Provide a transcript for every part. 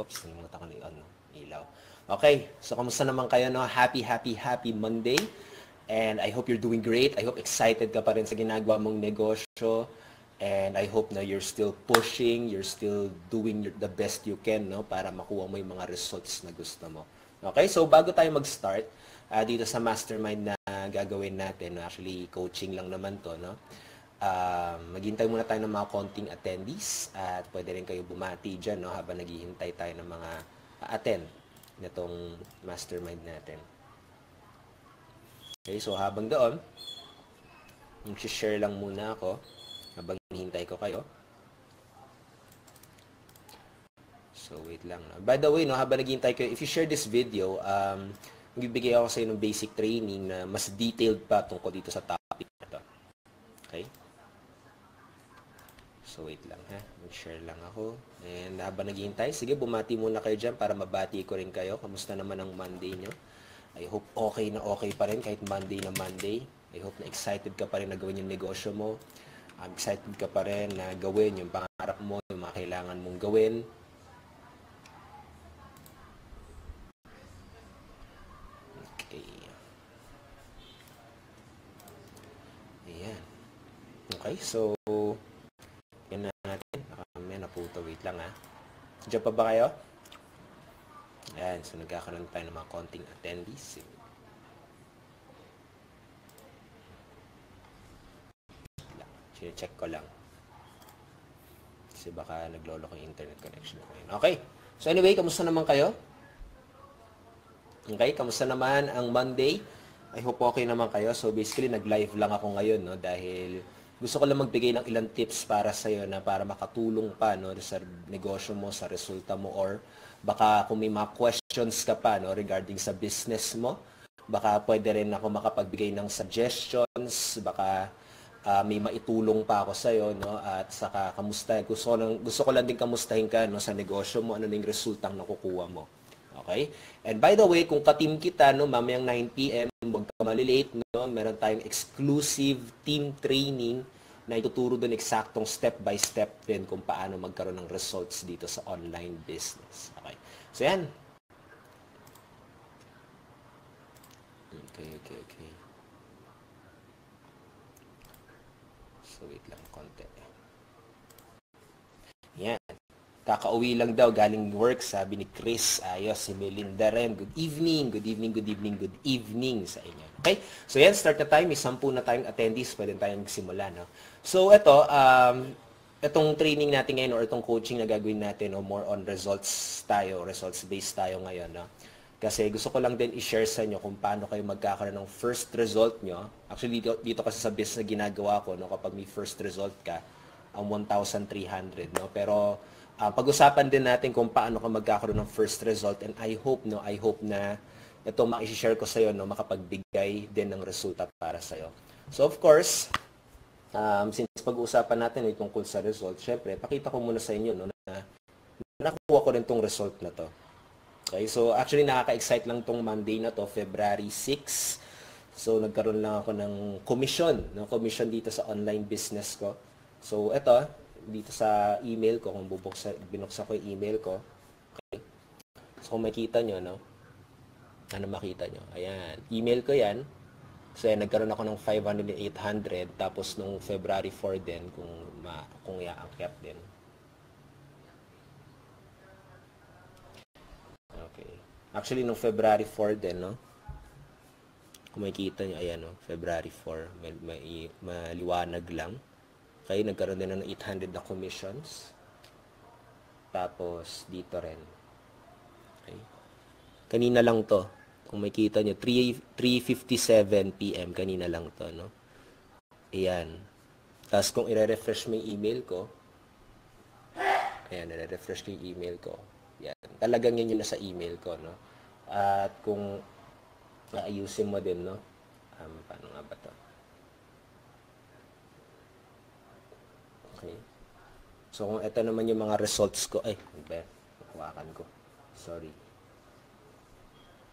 Oops, nalimutan ko na yung ilaw. Okay, so kamusta naman kayo, no? Happy Monday. And I hope you're doing great. I hope excited ka pa rin sa ginagawa mong negosyo. And I hope na you're still pushing, you're still doing the best you can, no, para makuha mo yung mga results na gusto mo. Okay, so bago tayo mag-start, dito sa mastermind na gagawin natin, no, actually coaching lang naman to, no? Maghintay muna tayo ng mga konting attendees at pwede rin kayo bumati dyan, no, habang naghihintay tayo ng mga attend nitong mastermind natin. Okay, so habang doon, mag-share lang muna ako habang hinihintay ko kayo. So, wait lang. By the way, no, habang naghihintay kayo, if you share this video, magbibigay ako sa inyo ng basic training na mas detailed pa tungkol dito sa topic na to. Okay? So, wait lang, ha? Mag-share lang ako. And habang naghihintay, sige, bumati muna kayo dyan para mabati ko rin kayo. Kamusta naman ang Monday nyo? I hope okay na okay pa rin kahit Monday na Monday. I hope na excited ka pa rin na gawin yung negosyo mo. Excited ka pa rin na gawin yung pangarap mo, yung mga kailangan mong gawin. Okay. Ayan. Okay, so yan na natin. May naputo. Wait lang, ha. Diyan pa ba kayo? Ayan, so nagkakaroon tayo ng mga konting attendees. Check ko lang. Kasi baka nagloloko yung internet connection ko. Okay. So anyway, kamusta naman kayo? Okay, kamusta naman ang Monday? I hope okay naman kayo. So basically, nag-live lang ako ngayon, no, dahil gusto ko lang magbigay ng ilang tips para sa iyo na para makatulong pa, no, sa negosyo mo, sa resulta mo, or baka kung may mga questions ka pa, no, regarding sa business mo, baka pwede rin ako makapagbigay ng suggestions, baka may maitulong pa ako sa iyo, no, at saka kamusta, gusto ko lang din kamustahin ka, no, sa negosyo mo, ano na yung resultang nakukuha mo. Okay? And by the way, kung ka-team kita, no, mamayang 9 PM, huwag ka malilate, no, meron tayong exclusive team training na ituturo doon eksaktong step by step din kung paano magkaroon ng results dito sa online business. Okay? So yan. Okay. So wait lang konti. Yan. Kakauwi lang daw galing work, sabi ni Chris. Ayos, si Melinda rin. Good evening sa inyo. Okay? So yan, start na tayo. May 10 na tayong attendees. Pwede tayong magsimula, no? So ito, itong training natin ngayon or itong coaching na gagawin natin, no, more on results-based tayo ngayon, no? Kasi gusto ko lang din i-share sa inyo kung paano kayo magkakaroon ng first result nyo. Actually, dito kasi sa business na ginagawa ko, no, kapag may first result ka, ang 1,300, no? Pero pag-usapan din natin kung paano ka magkakaroon ng first result, and I hope na ito ma-share ko sa iyo, no, makapagbigay din ng resulta para sa iyo. So of course, since pag-uusapan natin ay tungkol sa result, syempre pakita ko muna sa inyo, no, na nakuha ko rin tong result na to. Okay, so actually nakaka-excite lang tong Monday na to, February 6. So nagkaroon lang ako ng commission dito sa online business ko. So ito, dito sa email ko, kung binuksan ko yung email ko. Okay. So kung makita nyo, no? Ano makita nyo? Ayan, email ko yan. So yan, nagkaroon ako ng 500 and 800, tapos nung February 4 din, kung i-akyat din. Okay. Actually, nung February 4 din, no? Kung makikita nyo, ayan, no? February 4, may maliwanag lang. Okay, nagkaroon din ng 800 na commissions. Tapos, dito rin. Okay. Kanina lang to. Kung makikita nyo, 3:57 PM, kanina lang to, no? Ayan. Tapos, kung i-refresh mo yung email ko, ayan, i-refresh ko yung email ko. Yan. Talagang yun yung nasa email ko, no? At kung ayusin mo din, no? Paano nga ba to? Okay. So, kung ito naman yung mga results ko, hawakan ko. Sorry.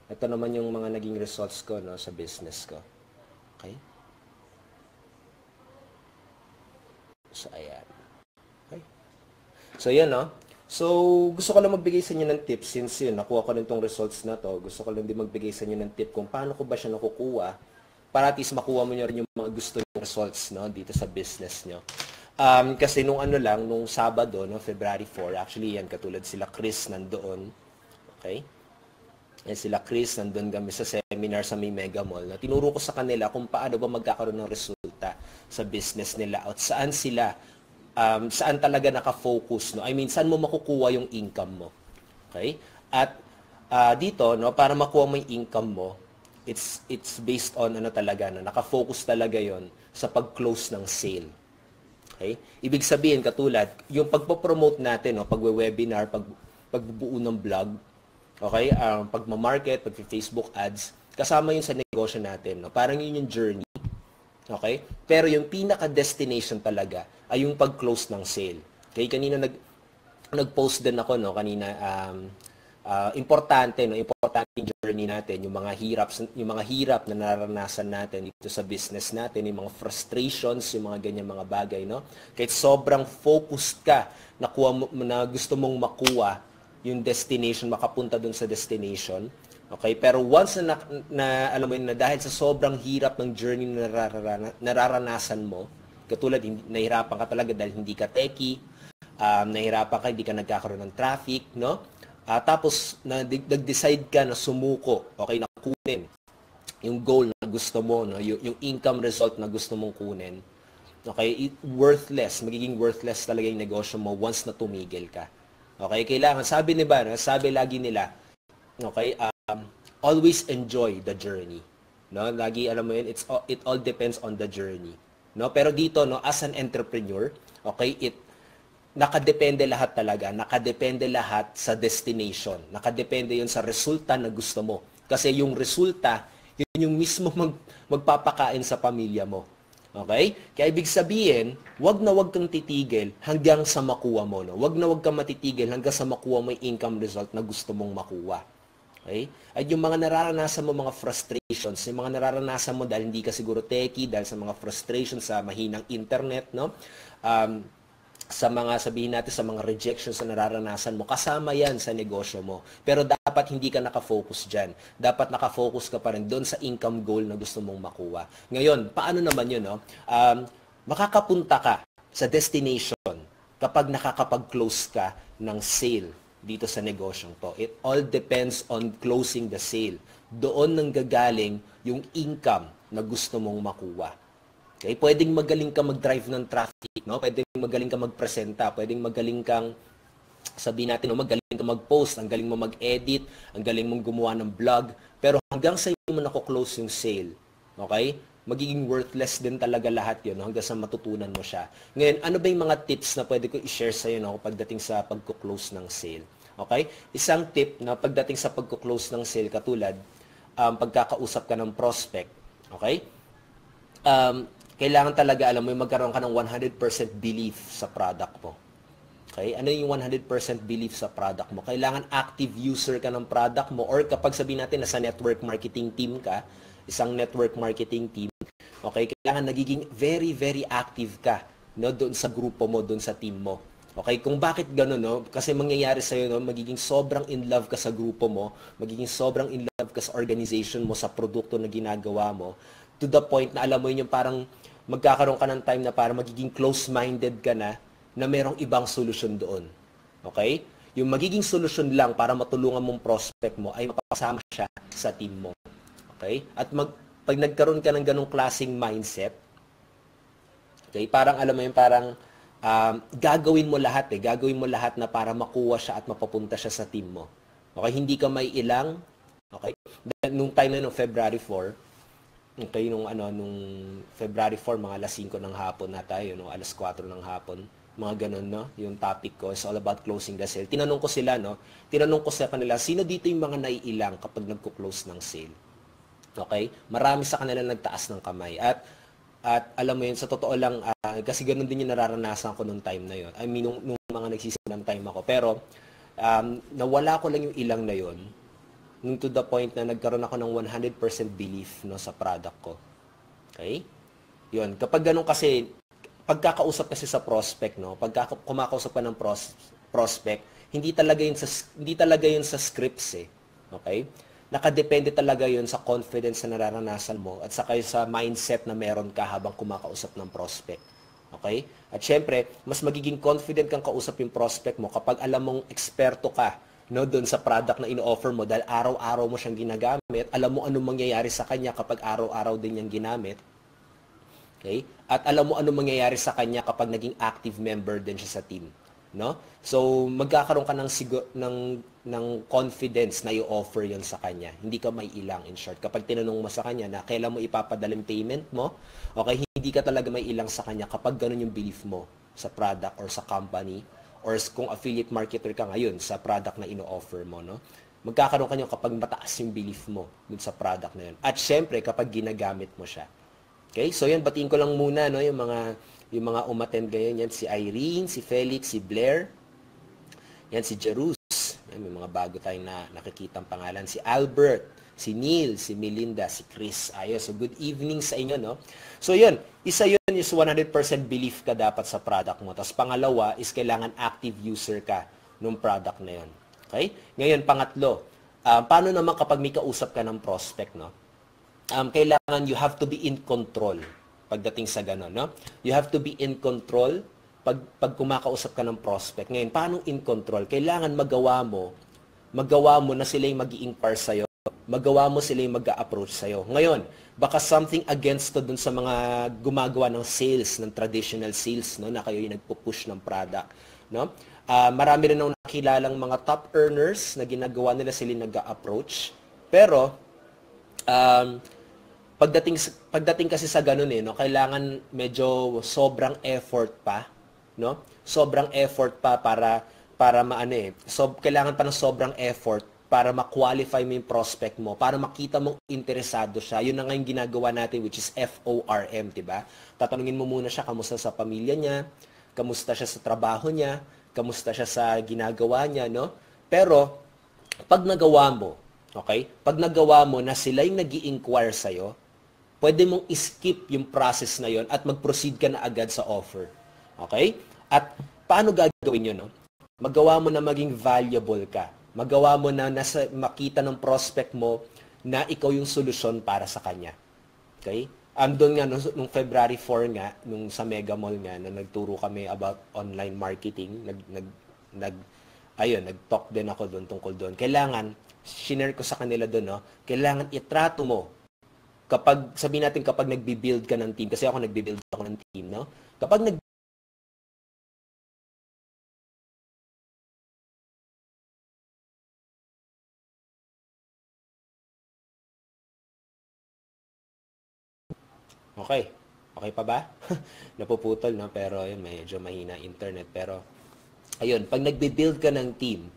Ito naman yung mga naging results ko, no, sa business ko. Okay? So, ayan. Okay? So, yun, no? So, gusto ko lang magbigay sa inyo ng tips since yun, nakuha ko rin itong results na to. Gusto ko lang din magbigay sa inyo ng tip kung paano ko ba siya nakukuha para at least makuha mo nyo rin yung mga gusto nyo results, no, dito sa business nyo. Kasi nung ano lang, nung Sabado, no, February 4, actually yan, katulad sila Chris nandoon. Okay? Yan sila Chris, nandun kami sa seminar sa may Mega Mall. Na tinuro ko sa kanila kung paano ba magkakaroon ng resulta sa business nila at saan sila saan talaga naka-focus, no? I mean, saan mo makukuha yung income mo. Okay? At dito, no, para makuha mo yung income mo, it's based on ano talaga, no? Naka-focus talaga 'yon sa pag-close ng sale. Okay? Ibig sabihin katulad yung pagpo-promote natin, no, pagwe-webinar, pagbubuo ng blog, okay? Pagma-market, pag-Facebook ads, kasama 'yun sa negosyo natin, no? Parang 'yun yung journey. Okay? Pero yung pinaka-destination talaga ay yung pag-close ng sale. Okay? Kanina nag-post din ako, no, kanina importante, no, importante yung journey natin, yung mga hirap na nararanasan natin dito sa business natin, yung mga frustrations, yung mga ganyan mga bagay, no? Kahit sobrang focused ka na gusto mong makuha yung destination, makapunta dun sa destination. Okay, pero once na alam mo yun, na dahil sa sobrang hirap ng journey na nararanasan mo, katulad nahirapan ka talaga dahil hindi ka techie, nahirapan ka, hindi ka nagkakaroon ng traffic, no? Tapos nag-decide ka na sumuko, okay, na kunin yung goal na gusto mo, no? Yung income result na gusto mong kunin. Okay, magiging worthless talaga yung negosyo mo once na tumigil ka. Okay, kailangan, sabi lagi nila, okay, always enjoy the journey. No, lagi alam mo yun, it all depends on the journey. No, pero dito, no, as an entrepreneur, okay, nakadepende lahat sa destination. Nakadepende 'yun sa resulta na gusto mo. Kasi yung resulta, yun yung mismo magpapakain sa pamilya mo. Okay? Kaya ibig sabihin, wag kang titigil hanggang sa makuha mo, no. Wag kang matitigil hanggang sa makuha mo yung income result na gusto mong makuha. Okay? At yung mga nararanasan mo, mga frustrations, yung mga nararanasan mo dahil hindi ka siguro techie, dahil sa mga frustrations sa mahinang internet, no? Sa mga, sabihin natin, sa mga rejections na nararanasan mo, kasama yan sa negosyo mo. Pero dapat hindi ka nakafocus dyan. Dapat nakafocus ka pa rin doon sa income goal na gusto mong makuha. Ngayon, paano naman yun, no? Makakapunta ka sa destination kapag nakakapag-close ka ng sale dito sa negosyong to. It all depends on closing the sale. Doon nang gagaling yung income na gusto mong makuha. Okay? Pwedeng magaling ka mag-drive ng traffic, no? Pwedeng magaling ka magpresenta, pwedeng magaling kang, sabihin natin, no, magaling ka mag-post, ang galing mo mag-edit, ang galing mong gumawa ng vlog, pero hanggang sa iyo mo nako-close yung sale. Okay? Magiging worthless din talaga lahat yun, no? Hanggang sa matutunan mo siya. Ngayon, ano ba yung mga tips na pwede ko i-share sa iyo, no, pagdating sa pagko-close ng sale? Okay? Isang tip na pagdating sa pagko-close ng sale, katulad, pagkakausap ka ng prospect, okay? Kailangan talaga, alam mo, magkaroon ka ng 100% belief sa product mo. Okay? Ano yung 100% belief sa product mo? Kailangan active user ka ng product mo, or kapag sabihin natin nasa network marketing team ka, isang network marketing team, okay, kailangan nagiging very, very active ka, no, doon sa grupo mo, doon sa team mo. Okay, kung bakit gano'n, no? Kasi mangyayari sa'yo, no, magiging sobrang in love ka sa grupo mo, magiging sobrang in love ka sa organization mo, sa produkto na ginagawa mo, to the point na alam mo yun, yung parang magkakaroon ka ng time na parang magiging close-minded ka na merong ibang solusyon doon. Okay? Yung magiging solusyon lang para matulungan mong prospect mo ay mapasama siya sa team mo. Okay? At pag nagkaroon ka ng ganong klaseng mindset, okay, parang alam mo yun, parang gagawin mo lahat na para makuha siya at mapapunta siya sa team mo. Okay, hindi ka may ilang, okay? Nung time na February 4, okay, nung February 4, mga alas 5 ng hapon na tayo, no, alas 4 ng hapon, mga ganun, no? Yung topic ko is all about closing the sale. Tinanong ko sa kanila, sino dito yung mga naiilang kapag nagko-close ng sale? Okay? Marami sa kanila nagtaas ng kamay. At alam mo yun, sa totoo lang, kasi ganun din yung nararanasan ko nung time na yun. I mean, nung mga nagsisilang time ako. Pero, nawala ko lang yung ilang na yun, nung to the point na nagkaroon ako ng 100% belief, no, sa product ko. Okay? Yun. Kapag ganun kasi, pagkakausap kasi sa prospect, no, kumakausap ka ng prospect, hindi talaga yun sa scripts eh. Okay? Nakadepende talaga yun sa confidence na nararanasan mo at saka sa mindset na meron ka habang kumakausap ng prospect. Okay? At syempre, mas magiging confident kang kausap yung prospect mo kapag alam mong eksperto ka, no, doon sa product na ino-offer mo dahil araw-araw mo siyang ginagamit, alam mo anong mangyayari sa kanya kapag araw-araw din niyang ginamit. Okay? At alam mo anong mangyayari sa kanya kapag naging active member din siya sa team, no? So, magkakaroon ka ng confidence na i-offer 'yon sa kanya. Hindi ka may ilang, in short. Kapag tinanong mo sa kanya na kailan mo ipapadala yung payment mo, okay, hindi ka talaga may ilang sa kanya kapag ganun yung belief mo sa product or sa company or kung affiliate marketer ka ngayon sa product na ino-offer mo, no? Magkakaroon ka niyo kapag mataas yung belief mo dun sa product na yun. At syempre, kapag ginagamit mo siya. Okay? So yan, batiin ko lang muna, no, yung mga umattend ngayon. Yan, si Irene, si Felix, si Blair. Yan, si Jerus. Yan, may mga bago tayong nakikitang pangalan. Si Albert, si Neil, si Melinda, si Chris. Ayos. So, good evening sa inyo, no? So, yun. Isa yun is 100% belief ka dapat sa product mo. Tapos, pangalawa is kailangan active user ka ng product na yun. Okay? Ngayon, pangatlo, paano naman kapag may kausap ka ng prospect, no? Kailangan you have to be in control pagdating sa gano'n, no? You have to be in control pag kumakausap ka ng prospect. Ngayon, paano in control? Kailangan magawa mo na sila yung mag-i-inquire sa'yo. Magawa mo sila yung mag-a-approach sa'yo. Ngayon, baka something against to dun sa mga gumagawa ng sales, ng traditional sales, no, na kayo yung nagpo-push ng product, no? Marami rin akong nakilalang mga top earners na ginagawa nila sila yung nag-a-approach. Pero, pagdating kasi sa ganun eh, no, kailangan medyo sobrang effort pa, no? Sobrang effort pa para maano eh. So, kailangan pa ng sobrang effort para ma-qualify mo yung prospect mo, para makita mong interesado siya. Yun na nga yung ginagawa natin, which is FORM, diba? Tatanungin mo muna siya, kamusta sa pamilya niya, kamusta siya sa trabaho niya, kamusta siya sa ginagawa niya, no? Pero, pag nagawa mo, okay? Pag nagawa mo na sila yung nag-i-inquire sa'yo, pwede mong skip yung process na yon at mag-proceed ka na agad sa offer. Okay? At paano gagawin yun, no? Magawa mo na maging valuable ka. Magawa mo na makita ng prospect mo na ikaw yung solusyon para sa kanya. Okay? Doon nga, nung February 4 nga, nung sa Mega Mall nga, na nagturo kami about online marketing, nag-talk din ako doon tungkol doon. Kailangan, shinare ko sa kanila doon, no? Kailangan itrato mo. Sabihin natin kapag nagbi-build ka ng team, kasi ako nagbi-build ako ng team, no? Kapag Okay. Okay pa ba? Napuputol, no? Pero yun, medyo mahina internet. Pero, ayun, pag nagbe-build ka ng team,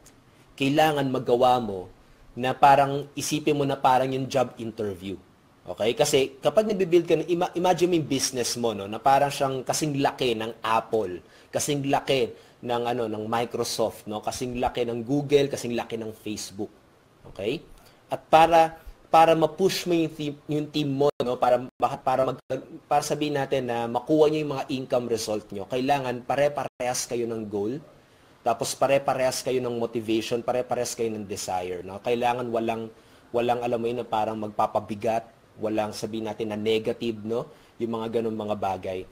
kailangan magawa mo na parang isipin mo na parang yung job interview. Okay? Kasi kapag nagbe-build ka, imagine mo yung business mo, no? Na parang siyang kasing laki ng Apple, kasing laki ng Microsoft, no? Kasing laki ng Google, kasing laki ng Facebook. Okay? At para ma-push mo yung team mo, no, para sabihin natin na makuha niyo yung mga income result niyo, kailangan pare-parehas kayo ng goal, tapos pare-parehas kayo ng motivation, pare-parehas kayo ng desire, no? Kailangan walang alam mo yun na parang magpapabigat, walang sabihin natin na negative, no, yung mga ganung mga bagay.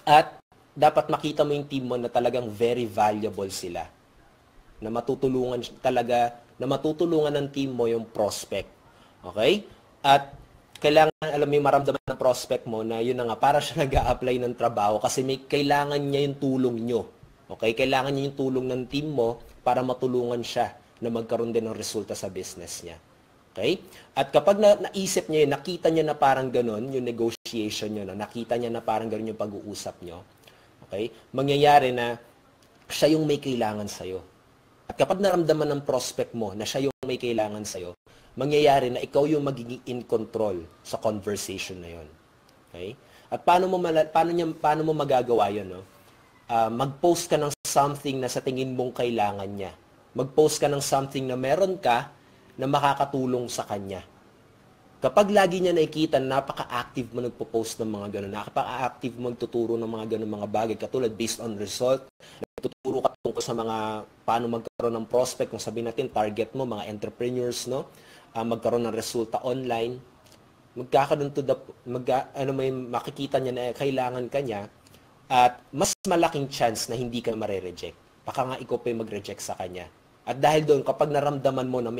At dapat makita mo yung team mo na talagang very valuable sila, na matutulungan ng team mo yung prospect. Okay? At kailangan, alam mo yung maramdaman ng prospect mo na yun na nga, para siya nag-a-apply ng trabaho kasi kailangan niya yung tulong nyo. Okay? Kailangan niya yung tulong ng team mo para matulungan siya na magkaroon din ng resulta sa business niya. Okay? At kapag naisip niya yun, nakita niya na parang ganun, yung negotiation niyo, no? Nakita niya na parang ganun yung pag-uusap niyo. Okay? Mangyayari na siya yung may kailangan sa'yo. At kapag naramdaman ng prospect mo na siya yung may kailangan sa'yo, mangyayari na ikaw yung magiging in control sa conversation na yon. Okay? At paano mo magagawa yon, no? Mag-post ka ng something na sa tingin mong kailangan niya. Mag-post ka ng something na meron ka na makakatulong sa kanya. Kapag lagi niya nakikita na napaka-active mo nagpo-post ng mga ganun, napaka-active mo nagtuturo ng mga ganun mga bagay, katulad based on result, nagtuturo magtuturo ka tungkol sa mga paano magkaroon ng prospect, kung sabihin natin target mo mga entrepreneurs, no, magkaroon ng resulta online, magkakaroon to the may makikita niya na kailangan kanya, at mas malaking chance na hindi ka mare-reject. Baka nga ikaw pa yung mag-reject sa kanya. At dahil doon, kapag naramdaman mo na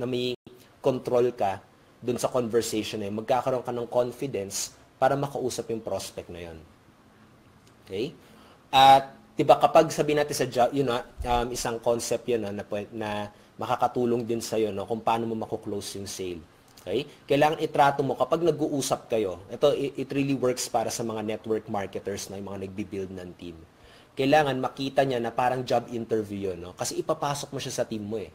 may control ka doon sa conversation na yun, magkakaroon ka ng confidence para makausap yung prospect na yun. Okay? At diba kapag sabihin natin sa job, isang concept yun na makakatulong din sa iyo, no, kung paano mo mako-close yung sale. Okay? Kailangan itrato mo kapag nag-uusap kayo. Ito, it really works para sa mga network marketers na yung mga nagbi-build ng team. Kailangan makita niya na parang job interview yun, no? Kasi ipapasok mo siya sa team mo eh.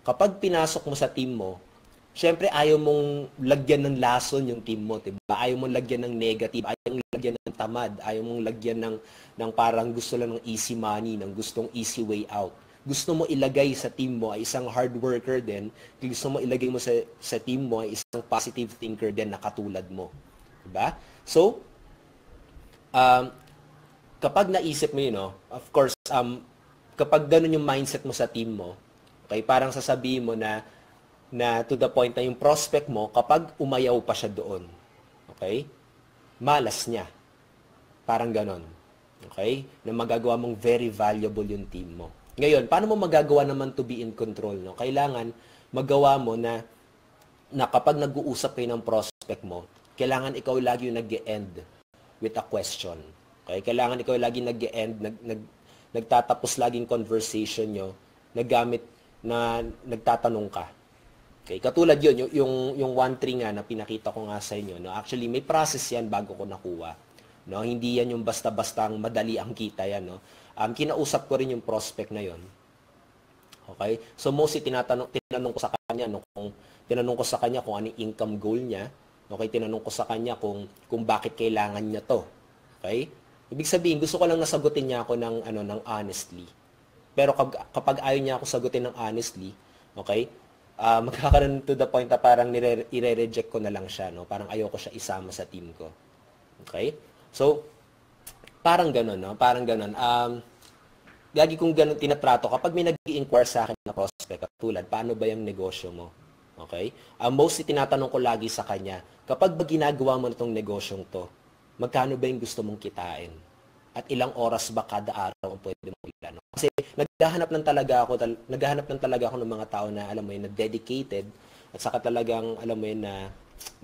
Kapag pinasok mo sa team mo, syempre ayaw mong lagyan ng lason yung team mo, diba? Ayaw mong lagyan ng negative, ayaw mong lagyan ng tamad, ayaw mong lagyan ng parang gusto lang ng easy money, ng gustong easy way out. Gusto mo ilagay sa team mo ay isang hard worker din, gusto mo ilagay mo sa team mo ay isang positive thinker din na katulad mo. Diba? So, kapag naisip mo yun, of course, kapag ganun yung mindset mo sa team mo, okay, parang sasabihin mo na to the point na yung prospect mo, kapag umayaw pa siya doon, okay, malas niya. Parang ganon. Okay? Na magagawa mong very valuable yung team mo. Ngayon, paano mo magagawa naman to be in control? No? Kailangan magawa mo na kapag nag-uusap kayo ng prospect mo, kailangan ikaw lagi yung nag-end with a question. Okay? Kailangan ikaw lagi nag-end, nagtatapos laging conversation nyo, nagtatanong ka. Okay? Katulad yun, yung 1-3 nga na pinakita ko nga sa inyo. No? Actually, may process yan bago ko nakuha. No? Hindi yan yung basta-bastang madali ang kita yan. No? Kinausap ko rin yung prospect na yon. Okay? So mostly tinanong ko sa kanya kung ano yung income goal niya. Okay, tinanong ko sa kanya kung bakit kailangan niya 'to. Okay? Ibig sabihin, gusto ko lang nasagutin niya ako ng honestly. Pero kapag ayaw niya ako sagutin ng honestly, okay? Magkakaroon to the point na parang ire-reject ko na lang siya, no? Parang ayoko siya isama sa team ko. Okay? So parang gano'n, no? Parang gano'n. Lagi kong gano'n tinatrato kapag may nag-i-inquire sa akin na prospect, tulad, paano ba yung negosyo mo? Okay? Mostly tinatanong ko lagi sa kanya, kapag ba ginagawa mo na itong negosyong to, magkano ba yung gusto mong kitain? At ilang oras ba kada araw ang pwede mong plano? Kasi naghahanap lang talaga ako ng mga tao na, alam mo yun, na dedicated, at saka talagang, alam mo yun, na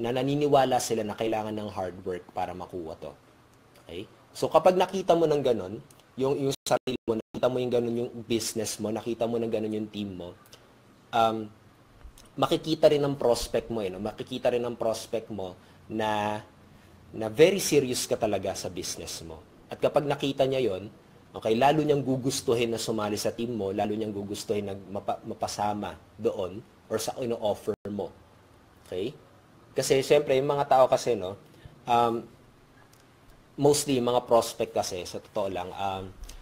naniniwala sila na kailangan ng hard work para makuha to. Okay? So kapag nakita mo ng ganun, yung sarili mo, nakita mo yung ganun yung business mo, nakita mo ng ganun yung team mo, makikita rin ng prospect mo, makikita rin ng prospect mo na very serious ka talaga sa business mo. At kapag nakita niya yon, okay, lalo niyang gugustuhin na sumali sa team mo, lalo niyang gugustuhin na mapasama doon or sa ino-offer mo. Okay? Kasi syempre, yung mga tao kasi, no, mostly mga prospect kasi, sa totoo lang,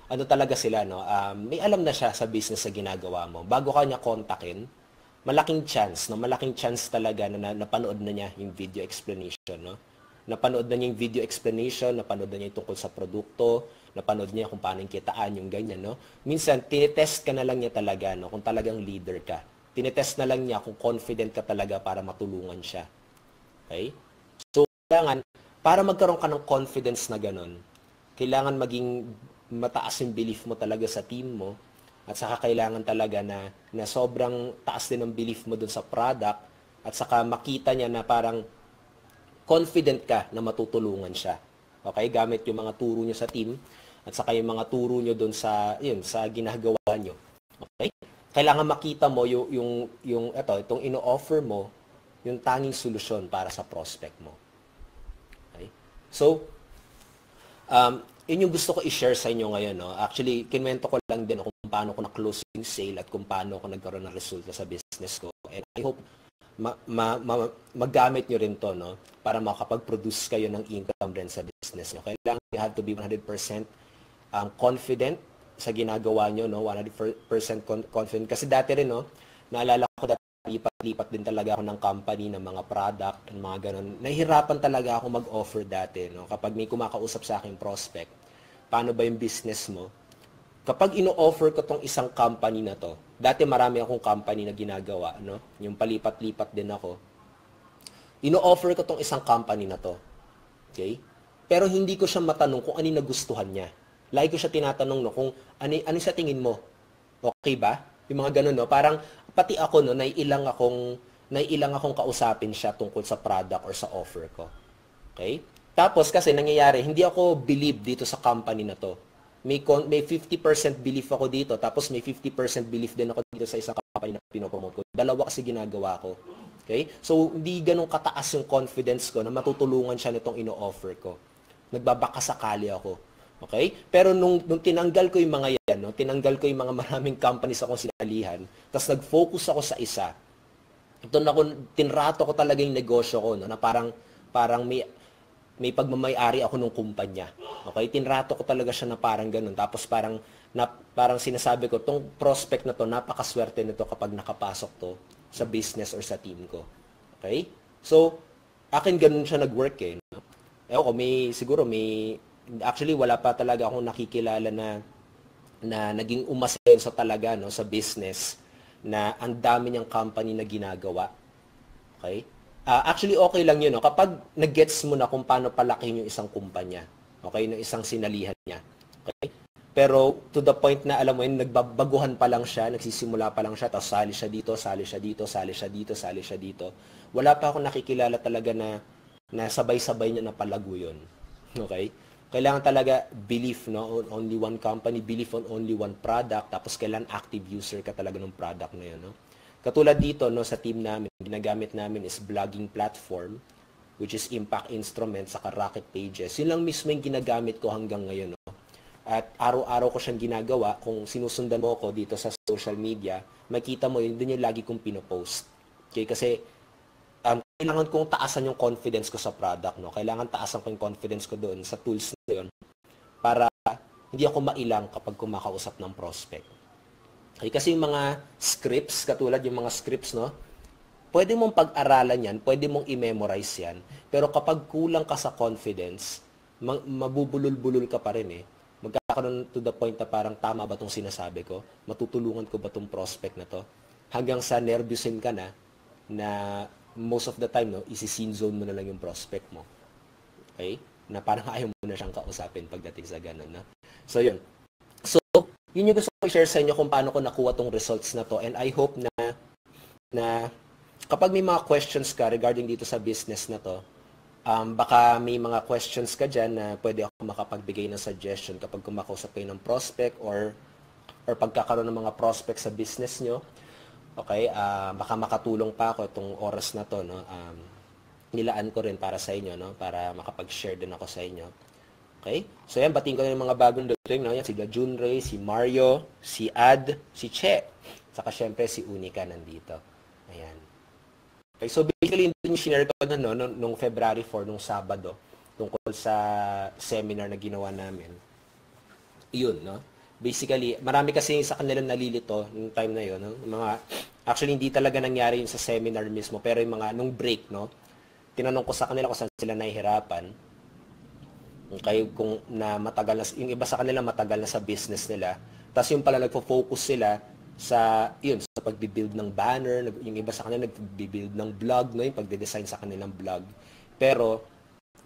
ano talaga sila, no? May alam na siya sa business na ginagawa mo. Bago ka niya kontakin, malaking chance talaga na napanood na niya yung video explanation, no? Napanood na niya yung video explanation, napanood na niya yung tungkol sa produkto, napanood niya kung paano yung kitaan, yung ganyan, no? Minsan, tinetest ka na lang niya talaga, no? Kung talagang leader ka. Tinetest na lang niya kung confident ka talaga para matulungan siya. Okay? So, kailangan, para magkaroon ka ng confidence na ganun, kailangan maging mataas yung belief mo talaga sa team mo, at saka kailangan talaga na sobrang taas din ang belief mo dun sa product, at saka makita niya na parang confident ka na matutulungan siya. Okay? Gamit yung mga turo niyo sa team, at saka yung mga turo niyo dun sa ginagawa niyo. Okay? Kailangan makita mo itong ino-offer mo, yung tanging solusyon para sa prospect mo. So, yun yung gusto ko i-share sa inyo ngayon. No? Actually, kinwento ko lang din kung paano ko na-close yung sale at kung paano ko nagkaroon ng resulta sa business ko. And I hope magamit nyo rin to, no? Para makapag-produce kayo ng income rin sa business nyo. Kailangan you have to be 100% confident sa ginagawa nyo, no? 100% confident. Kasi dati rin, no? Naalala ko dati, lipat din talaga ako ng company, ng mga product, ng mga ganun. Nahihirapan talaga ako mag-offer dati, no? Kapag may kumakausap sa akin prospect, paano ba yung business mo? Kapag ino-offer ko tong isang company na to, dati marami akong company na ginagawa, no? Yung palipat-lipat din ako. Ino-offer ko tong isang company na to. Okay? Pero hindi ko siya matanong kung ano yung nagustuhan niya. Lagi ko siya tinatanong, no, kung ano sa tingin mo. Okay ba? Yung mga ganun, no? Parang, pati ako, no, naiilang akong kausapin siya tungkol sa product or sa offer ko. Okay? Tapos, kasi nangyayari, hindi ako believe dito sa company na to. May 50% belief ako dito, tapos may 50% belief din ako dito sa isang company na pinopromote ko. Dalawa kasi ginagawa ko. Okay? So, hindi ganun kataas yung confidence ko na matutulungan siya nitong ino-offer ko. Nagbabakasakali ako. Okay? Pero nung tinanggal ko yung mga yan, no? Tinanggal ko yung mga maraming companies akong sinalihan, tapos nag-focus ako sa isa. Tinrato ko talaga yung negosyo ko, no? Na parang may pagmamay-ari ako ng kumpanya. Okay? Tinrato ko talaga siya na parang ganun. Tapos parang sinasabi ko, tong prospect na to, napakaswerte nito kapag nakapasok to sa business or sa team ko. Okay? So, akin ganun siya nag-work eh. No? Actually, wala pa talaga akong nakikilala na naging umasenso talaga, no, sa business na ang dami niyang company na ginagawa. Okay? Actually, okay lang yun. No? Kapag nag-gets mo na kung paano palakihin yung isang kumpanya, okay, ng isang sinalihan niya. Okay? Pero to the point na, alam mo yun, nagbabaguhan pa lang siya, nagsisimula pa lang siya, tapos sali siya dito, sali siya dito, sali siya dito, sali siya dito. Wala pa akong nakikilala talaga na sabay-sabay niya na palago yun. Okay? Kailangan talaga belief, no, on only one company, belief on only one product, tapos kailangan active user ka talaga ng product na yun. No? Katulad dito, no, sa team namin, ginagamit namin is blogging platform, which is Impact Instruments, saka Rocket Pages. Yun lang mismo yung ginagamit ko hanggang ngayon. No? At araw-araw ko siyang ginagawa. Kung sinusundan mo ko dito sa social media, makita mo yun, din yung lagi kong pinopost. Okay? Kasi kailangan kong taasan yung confidence ko sa product. No? Kailangan taasan ko yung confidence ko doon sa tools na yun para hindi ako mailang kapag kumakausap ng prospect. Okay, kasi yung mga scripts, katulad yung mga scripts, no, pwede mong pag-aralan yan, pwede mong i-memorize yan, pero kapag kulang ka sa confidence, mabubulol-bulol ka pa rin eh. Magkakaroon to the point na parang tama ba itong sinasabi ko? Matutulungan ko ba itong prospect na to? Hanggang sa nervyusin ka na most of the time, no, isi-scene zone mo na lang yung prospect mo. Okay? Na parang ayaw mo na siyang kausapin pagdating sa ganun, no? So, yun. Yun yung gusto ko i-share sa inyo kung paano ko nakuha tong results na to. And I hope na kapag may mga questions ka regarding dito sa business na to, baka may mga questions ka dyan na pwede ako makapagbigay ng suggestion kapag kumakausap kayo ng prospect or pagkakaroon ng mga prospect sa business nyo. Okay? Baka makatulong pa ako itong oras na to. No? Nilaan ko rin para sa inyo, no? Para makapag-share din ako sa inyo. Okay? So yan, batiin ko na yung mga bagong dating. No? Yan, si Junray, si Mario, si Ad, si Che. Saka syempre si Unica nandito. Ayan. Okay, so basically, yung share ko na, no, nung February 4, nung Sabado, tungkol sa seminar na ginawa namin. Yun, no? Basically, marami kasi sa kanilang nalilito nung time na yun. No? Actually, hindi talaga nangyari yun sa seminar mismo, pero yung mga, nung break, no? Tinanong ko sa kanila kung saan sila nahihirapan. Okay, kung na matagal na, yung iba sa kanila matagal na sa business nila. Tapos yung pala nagfo-focus sila sa pagbi-build ng banner, yung iba sa kanila nagbi-build ng blog, no, yung pagde-design sa kanilang blog. Pero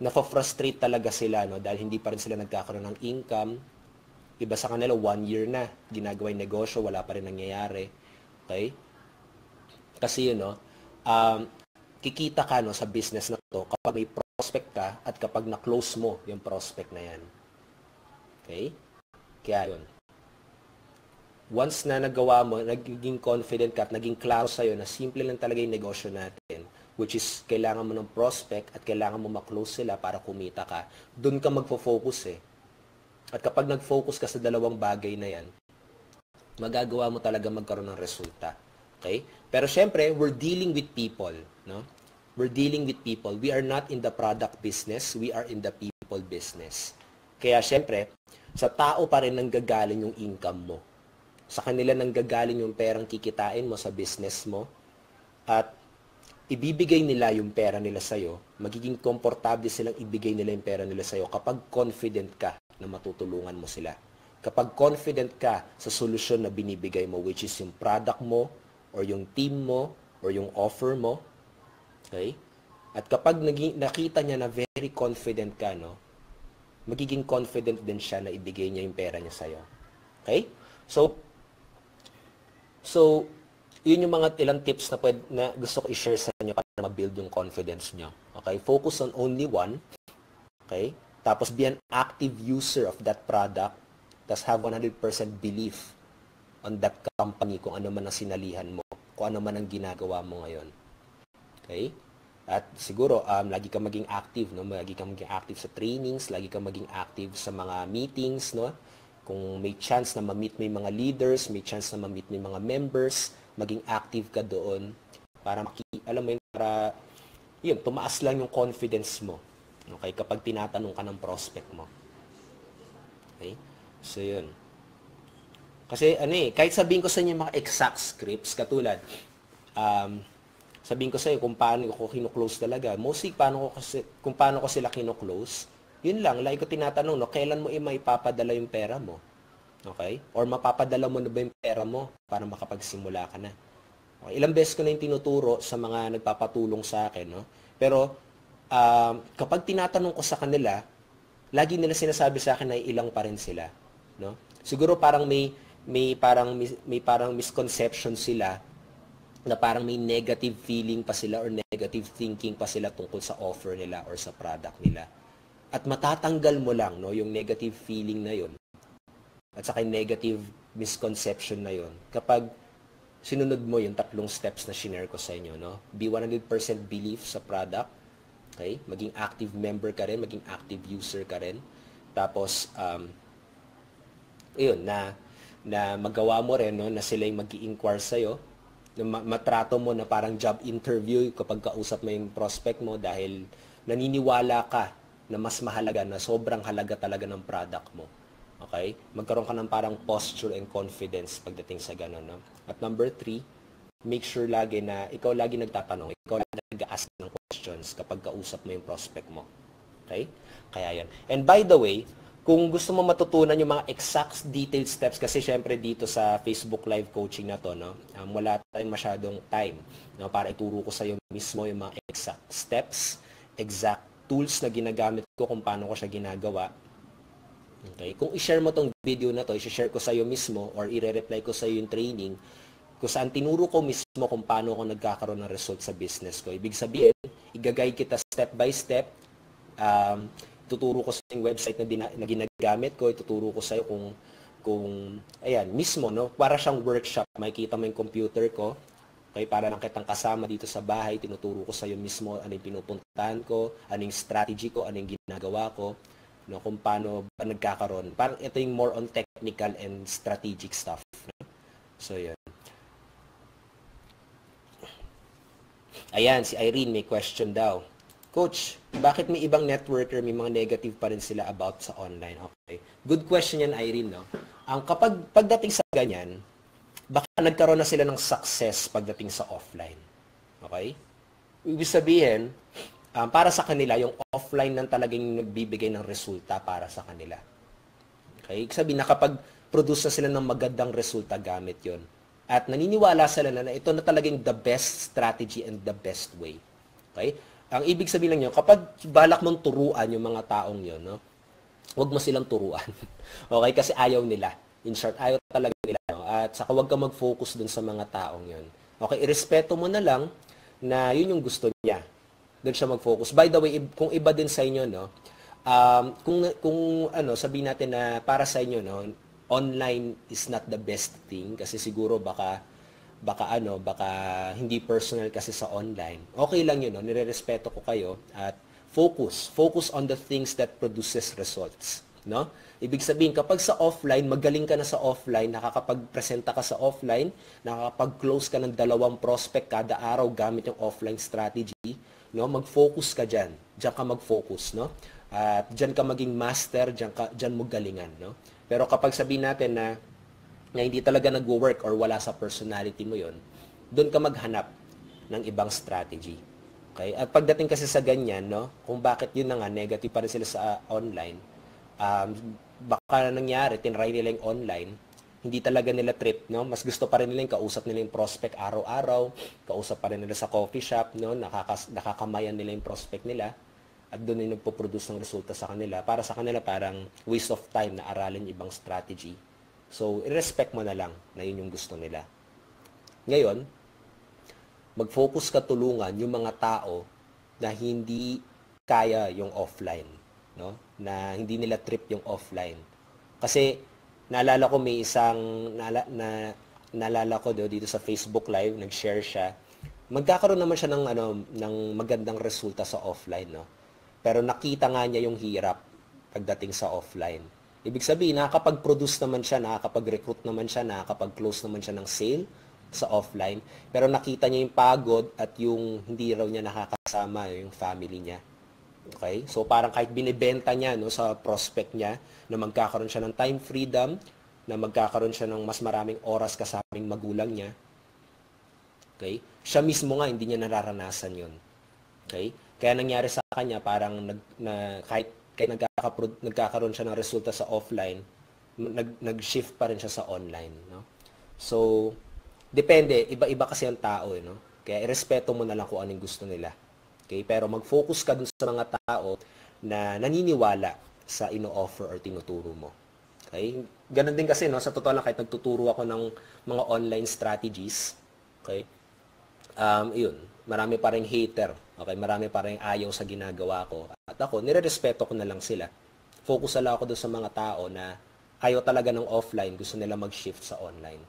nafo-frustrate talaga sila, no, dahil hindi pa rin sila nagkakaroon ng income. Iba sa kanila 1 year na ginagawa yung negosyo, wala pa rin nangyayari. Okay? Kasi yun, no, kikita ka, no, sa business na to kapag may prospect ka at kapag na-close mo yung prospect na yan. Okay? Kaya yun. Once na nagawa mo, nagiging confident ka at naging klaro sa'yo na simple lang talaga yung negosyo natin, which is kailangan mo ng prospect at kailangan mo ma-close sila para kumita ka, doon ka magfo-focus eh. At kapag nag-focus ka sa dalawang bagay na yan, magagawa mo talaga magkaroon ng resulta. Okay? Pero syempre, we're dealing with people, no? We're dealing with people. We are not in the product business. We are in the people business. Kaya syempre, sa tao pa rin nanggagaling yung income mo. Sa kanila nanggagaling yung perang kikitain mo sa business mo. At ibibigay nila yung pera nila sa'yo. Magiging komportable silang ibigay nila yung pera nila sa'yo kapag confident ka na matutulungan mo sila. Kapag confident ka sa solusyon na binibigay mo, which is yung product mo, or yung team mo, or yung offer mo, okay? At kapag nakita niya na very confident ka, no, magiging confident din siya na ibigay niya yung pera niya sa'yo. Okay? So, yun yung mga ilang tips na gusto ko i-share sa inyo para ma-build yung confidence nyo. Okay? Focus on only one. Okay? Tapos be an active user of that product. Tapos have 100% belief on that company kung ano man ang sinalihan mo, kung ano man ang ginagawa mo ngayon. Okay? At siguro, lagi kang maging active, no? Lagi kang maging active sa trainings, lagi kang maging active sa mga meetings, no? Kung may chance na ma-meet mo yung mga leaders, may chance na ma-meet mo yung mga members, maging active ka doon para alam mo yun, para yun, tumaas lang yung confidence mo. Okay? Kapag tinatanong ka ng prospect mo. Okay? So, yun. Kasi, kahit sabihin ko sa inyo mga exact scripts, katulad, sabihin ko sa iyo kung paano ko kino-close talaga. Mostly, kung paano ko sila kino-close, yun lang, like ko tinatanong, no, kailan mo maipapadala yung pera mo? Okay? Or mapapadala mo na ba yung pera mo para makapagsimula ka na? Okay? Ilang beses ko na yung tinuturo sa mga nagpapatulong sa akin, no? Pero, kapag tinatanong ko sa kanila, lagi nila sinasabi sa akin na ilang pa rin sila, no? Siguro parang may parang misconception sila na parang may negative feeling pa sila or negative thinking pa sila tungkol sa offer nila or sa product nila. At matatanggal mo lang, no, yung negative feeling na yun at saka yung negative misconception na yun kapag sinunod mo yung 3 steps na shinare ko sa inyo, no? Be 100% belief sa product, okay? Maging active member ka rin, maging active user ka rin. Tapos, yun, na magawa mo rin, no, na sila yung mag-i-inquire sa'yo, na matrato mo na parang job interview kapag kausap mo yung prospect mo dahil naniniwala ka na mas mahalaga, na sobrang halaga talaga ng product mo. Okay? Magkaroon ka ng parang posture and confidence pagdating sa ganun, no? At number 3, make sure lagi na ikaw lagi nagtatanong, ikaw lagi nag-ask ng questions kapag kausap mo yung prospect mo. Okay? Kaya yan. And by the way, kung gusto mo matutunan yung mga exact detailed steps, kasi syempre dito sa Facebook Live coaching na to, no, wala tayong masyadong time, no, para ituro ko sa iyo mismo yung mga exact steps, exact tools na ginagamit ko kung paano ko siya ginagawa. Okay? Kung i-share mo tong video na to, i-share ko sa iyo mismo or i-reply ko sa iyo yung training kung saan tinuro ko mismo kung paano ako nagkakaroon ng result sa business ko. Ibig sabihin, i-guide kita step by step. Tuturo ko sa yung website na ginagamit ko, ituturo ko sa iyo kung ayan, mismo, no, para siyang workshop. Makikita mo yung computer ko. Okay, para lang kitang kasama dito sa bahay, tinuturo ko sa iyo mismo ano yung pinupuntahan ko, ano yung strategy ko, ano yung ginagawa ko, no, kung paano ba nagkakaroon. Parang ito yung more on technical and strategic stuff. No? So, yan. Ayan, si Irene may question daw. Coach, bakit may ibang networker, may mga negative pa rin sila about sa online? Okay. Good question yan, Irene, no? Pagdating sa ganyan, baka nagkaroon na sila ng success pagdating sa offline. Okay? Ibig sabihin, para sa kanila, yung offline nang talagang nagbibigay ng resulta para sa kanila. Okay? Ibig sabihin, nakapag-produce na sila ng magandang resulta gamit yon. At naniniwala sila na ito na talagang the best strategy and the best way. Okay? Ang ibig sabihin lang yun, kapag balak mong turuan yung mga taong yun, no? Huwag mo silang turuan. Okay? Kasi ayaw nila. In short, ayaw talaga nila. No? At saka huwag ka mag-focus dun sa mga taong yun. Okay? Irespeto mo na lang na yun yung gusto niya. Doon siya mag-focus. By the way, kung iba din sa inyo, no? Kung sabihin natin na para sa inyo, no, online is not the best thing kasi siguro baka hindi personal kasi sa online. Okay lang yun, no? Nirerespeto ko kayo at focus on the things that produces results, no? Ibig sabihin, kapag sa offline, magaling ka na sa offline, nakakapag-presenta ka sa offline, nakakapag-close ka ng 2 prospect kada araw gamit yung offline strategy, no? Mag-focus ka diyan. Diyan ka mag-focus, no? At diyan ka maging master, diyan mo galingan, no? Pero kapag sabihin natin na hindi talaga nagwo-work or wala sa personality mo yon, doon ka maghanap ng ibang strategy. Okay? At pagdating kasi sa ganyan, no, kung bakit yun na nga, negative pa rin sila sa online, Baka nangyari, tinry nila yung online, hindi talaga nila trip, no? Mas gusto pa rin nila yung kausap nila yung prospect araw-araw, kausap pa rin nila sa coffee shop, no? Nakakamayan nila yung prospect nila, at doon yung nagpo-produce ng resulta sa kanila. Para sa kanila, parang waste of time na aralin yung ibang strategy. So, i-respect mo na lang na yun yung gusto nila. Ngayon, mag-focus ka tulungan yung mga tao na hindi kaya yung offline, no? Na hindi nila trip yung offline. Kasi naalala ko may isang naalala ko dito sa Facebook Live, nag-share siya. Magkakaroon naman siya ng magandang resulta sa offline, no? Pero nakita nga niya yung hirap pagdating sa offline. Ibig sabihin, nakakapag-produce naman siya, nakakapag-recruit naman siya, nakakapag-close naman siya ng sale sa offline. Pero nakita niya yung pagod at yung hindi raw niya nakakasama yung family niya. Okay? So parang kahit binibenta niya, no, sa prospect niya na magkakaroon siya ng time freedom, na magkakaroon siya ng mas maraming oras kasamang magulang niya. Okay? Siya mismo nga hindi niya nararanasan 'yon. Okay? Kaya nangyari sa kanya parang kahit nagkakaroon siya ng resulta sa offline, nag-shift pa rin siya sa online, no? So depende, iba-iba kasi ang tao, no? Kaya irespeto mo na lang kung anong gusto nila. Okay? Pero mag-focus ka dun sa mga tao na naniniwala sa ino-offer or tinuturo mo. Okay? Ganon din kasi, no? Sa totoo lang, kahit nagtuturo ako ng mga online strategies, okay? Yun, marami pa rin hater. Okay? Marami pa rin ayaw sa ginagawa ko. At ako, nire-respeto ko na lang sila. Focus lang ako dun sa mga tao na ayaw talaga ng offline, gusto nila mag-shift sa online.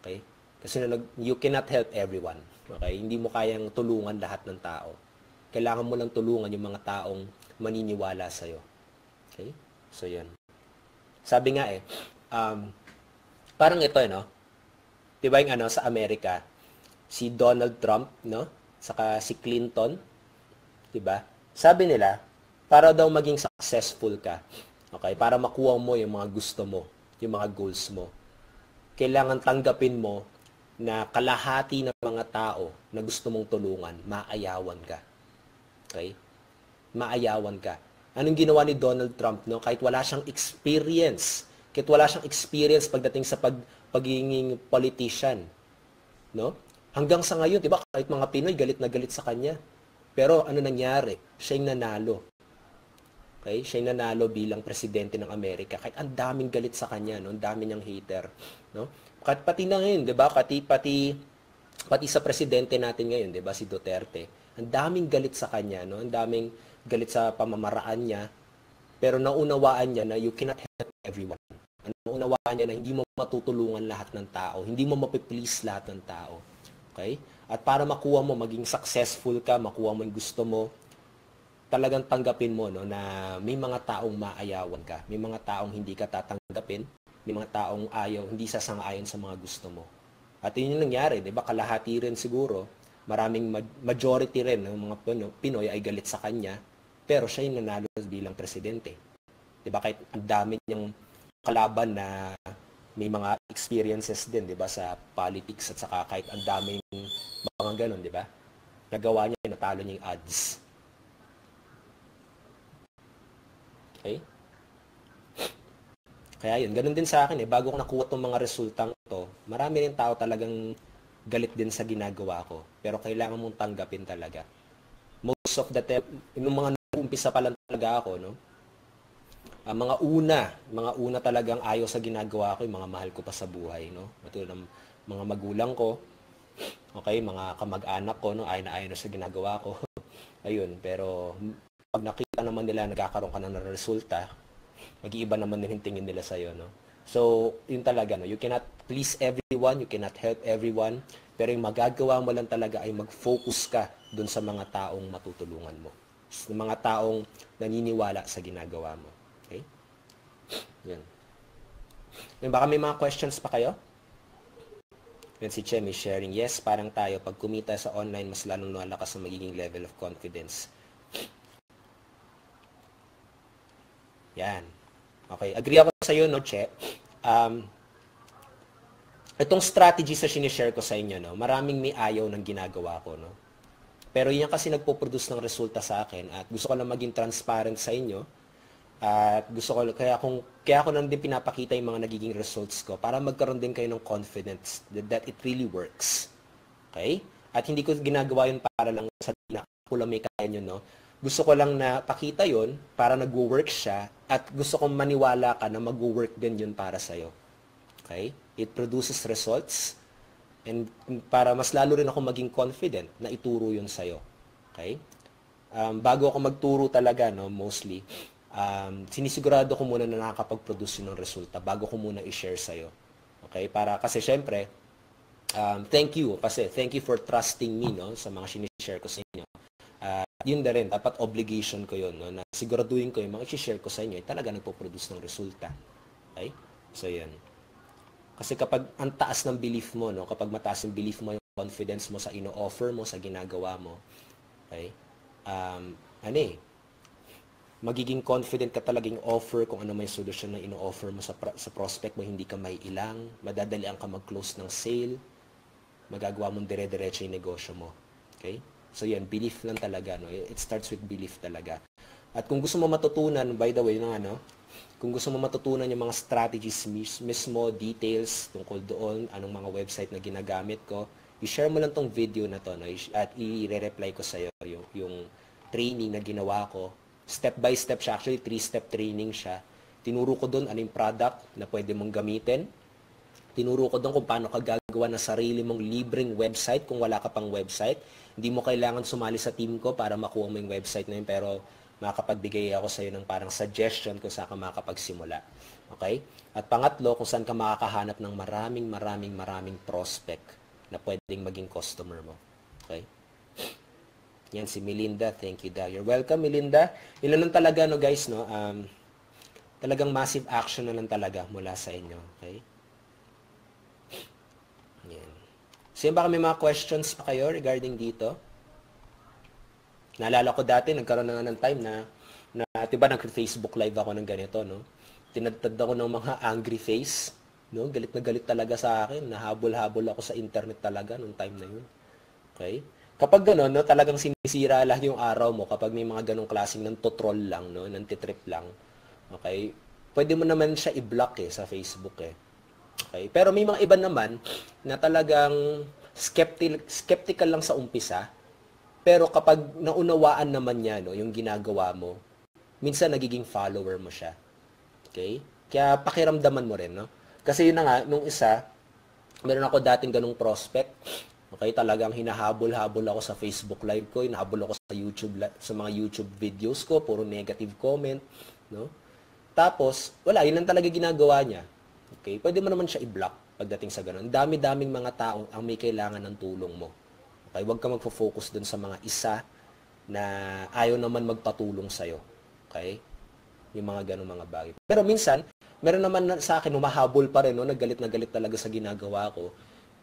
Okay? Kasi you cannot help everyone. Okay? Hindi mo kayang tulungan lahat ng tao. Kailangan mo lang tulungan yung mga taong maniniwala sa'yo. Okay? So, yan. Sabi nga parang ito, no? Diba yung sa Amerika, si Donald Trump, no? Saka si Clinton, diba? Sabi nila, para daw maging successful ka, okay? Para makuha mo yung mga gusto mo, yung mga goals mo, kailangan tanggapin mo na kalahati ng mga tao na gusto mong tulungan, maayawan ka. Okay? Maayawan ka. Anong ginawa ni Donald Trump, no? Kahit wala siyang experience pagdating sa pagiging politician, no? Hanggang sa ngayon, 'di ba, kahit mga Pinoy galit na galit sa kanya. Pero ano nangyari? Siya yung nanalo. Okay? Siya yung nanalo bilang presidente ng Amerika. Kahit ang daming galit sa kanya, no? Ang dami niyang hater, no? Kahit pati na ngayon, 'di ba? Pati sa presidente natin ngayon, 'di ba, si Duterte. Ang daming galit sa kanya, no? Ang daming galit sa pamamaraan niya. Pero naunawaan niya na you cannot help everyone. Naunawaan niya na hindi mo matutulungan lahat ng tao, hindi mo mapiplease lahat ng tao. Okay? At para makuha mo, maging successful ka, makuha mo yung gusto mo, talagang tanggapin mo, no, na may mga taong maayawan ka, may mga taong hindi ka tatanggapin, may mga taong hindi sasang-ayon sa mga gusto mo. At yun yung nangyari, 'di ba? Kalahati rin siguro, maraming majority rin ng mga Pinoy ay galit sa kanya, pero siya yung nanalo bilang presidente. 'Di ba? Kahit ang dami niyang kalaban na may mga experiences din, 'di ba, sa politics, at saka kahit ang daming mga ganun, 'di ba? Nagawa niya, natalo niya yung odds. Okay? Kaya yun, ganun din sa akin bago ko nakuha tong mga resultang to, marami rin tao talagang galit din sa ginagawa ko. Pero kailangan mong tanggapin talaga. Most of the time, yung mga umpisa pa lang talaga ako, no? Mga una talagang ayaw sa ginagawa ko, yung mga mahal ko pa sa buhay, no? Matulad ng mga magulang ko, okay, mga kamag-anak ko, no? Ayaw na sa ginagawa ko. Ayun, pero pag nakita naman nila nagkakaroon ka ng resulta, mag-iiba naman din yung tingin nila sa'yo, no? So, yun talaga, no? You cannot please everyone, you cannot help everyone, pero yung magagawa mo lang talaga ay mag-focus ka dun sa mga taong matutulungan mo. Sa mga taong naniniwala sa ginagawa mo. Okay? Yan. Baka may mga questions pa kayo? Yan si Chem is sharing. Yes, parang tayo, pag kumita sa online, mas lalong lumalakas ang magiging level of confidence. Yan. Okay, agree ako sa iyo, no, Che? Itong strategy sa sinishare ko sa inyo, no, maraming may ayaw ng ginagawa ko, no? Pero yan kasi nagpo-produce ng resulta sa akin at gusto ko lang maging transparent sa inyo At gusto ko, kaya ako nang din pinapakita yung mga nagiging results ko para magkaroon din kayo ng confidence that it really works. Okay? At hindi ko ginagawa yun para lang sa ako lang may kaya nyo, no? Gusto ko lang na pakita yun para nag-work siya at gusto kong maniwala ka na mag-work din yun para sa'yo. Okay? It produces results and para mas lalo rin ako maging confident na ituro yun sa'yo. Okay? Bago ako magturo talaga, no, mostly, sinisigurado ko muna na nakakapag-produce yun ng resulta bago ko muna i-share sa'yo. Okay? Para kasi syempre, thank you for trusting me, no, sa mga sinishare ko sa inyo. Yun na rin, dapat obligation ko yun, no, na siguraduhin ko yung mga i-share ko sa inyo ay talaga nagpo-produce ng resulta. Okay? So, yan. Kasi kapag ang taas ng belief mo, no, kapag mataas yung belief mo, yung confidence mo sa ino-offer mo, sa ginagawa mo, okay? Magiging confident ka talagang offer kung ano may solusyon na ino-offer mo sa prospect mo, hindi ka may ilang, madadalian ka mag-close ng sale, magagawa mong dire-diretso yung negosyo mo. Okay? So yan, belief lang talaga, no? It starts with belief talaga. At kung gusto mo matutunan, by the way, kung gusto mo matutunan yung mga strategies mismo, details tungkol doon, anong mga website na ginagamit ko, i-share mo lang tong video na to, no? At i-reply ko sa'yo yung training na ginawa ko. Step by step siya, actually 3-step training siya. Tinuro ko doon anong product na pwede mong gamitin. Tinuro ko doon kung paano ka gagawa ng sarili mong libreng website kung wala ka pang website. Hindi mo kailangan sumali sa team ko para makuha mo yung website na yun, pero makapagbigay ako sa iyo ng parang suggestion kung saan ka makakapagsimula. Okay? At pangatlo, kung saan ka makakahanap ng maraming prospect na pwedeng maging customer mo. Okay? Yan, si Melinda. Thank you, da. You're welcome, Melinda. Yun lang talaga, no, guys, no? Talagang massive action na lang talaga mula sa inyo. Okay? Yan. So, baka may mga questions pa kayo regarding dito? Naalala ko dati, nagkaroon na nga ng time na diba, nag-Facebook live ako ng ganito, no? Tinadtad ako ng mga angry face, no? Galit na galit talaga sa akin. Nahabol-habol ako sa internet talaga nung time na yun. Okay? Kapag gano'n, no, talagang sinisira lang yung araw mo kapag may mga ganong klaseng nantotroll lang, no, nantitrip lang. Okay? Pwede mo naman siya i-block sa Facebook Okay? Pero may mga iba naman na talagang skeptical lang sa umpisa. Pero kapag naunawaan naman niya, no, yung ginagawa mo, minsan nagiging follower mo siya. Okay? Kaya pakiramdaman mo rin, no? Kasi yun na nga, nung isa, meron ako dating ganung prospect. Okay, talagang hinahabol-habol ako sa Facebook live ko, hinahabol ako sa mga YouTube videos ko, puro negative comment, no? Tapos, wala, yun lang talaga ginagawa niya. Okay, pwede mo naman siya i-block pagdating sa ganun. Dami-daming mga tao ang may kailangan ng tulong mo. Okay, huwag ka magfo-focus dun sa mga isa na ayaw naman magpatulong sa'yo. Okay? Yung mga ganung mga bagay. Pero minsan, meron naman sa akin, humahabol pa rin, no? Naggalit na galit talaga sa ginagawa ko.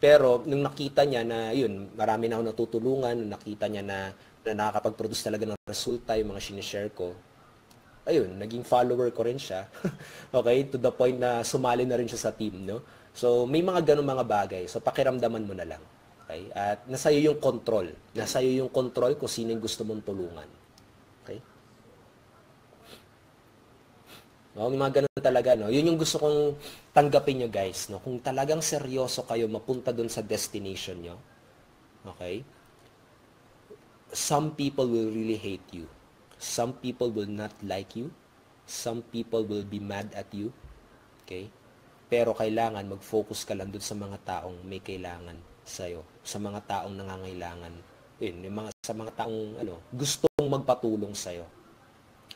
Pero nung nakita niya na, yun, marami na ako natutulungan, nung nakita niya na nakakapag-produce talaga ng resulta yung mga sinishare ko, ayun, naging follower ko rin siya. Okay? To the point na sumali na rin siya sa team, no? So, may mga ganung mga bagay. So, pakiramdaman mo na lang. Okay? At nasa iyo yung control. Nasa iyo yung control kung sino yung gusto mong tulungan. Okay? No, may mga ganun talaga, no? Yun yung gusto kong tanggapin nyo, guys, no? Kung talagang seryoso kayo mapunta dun sa destination nyo, okay? Some people will really hate you. Some people will not like you. Some people will be mad at you. Okay? Pero kailangan mag-focus ka lang dun sa mga taong may kailangan sa'yo. Sa mga taong nangangailangan. Yun, sa mga taong gustong magpatulong sa'yo.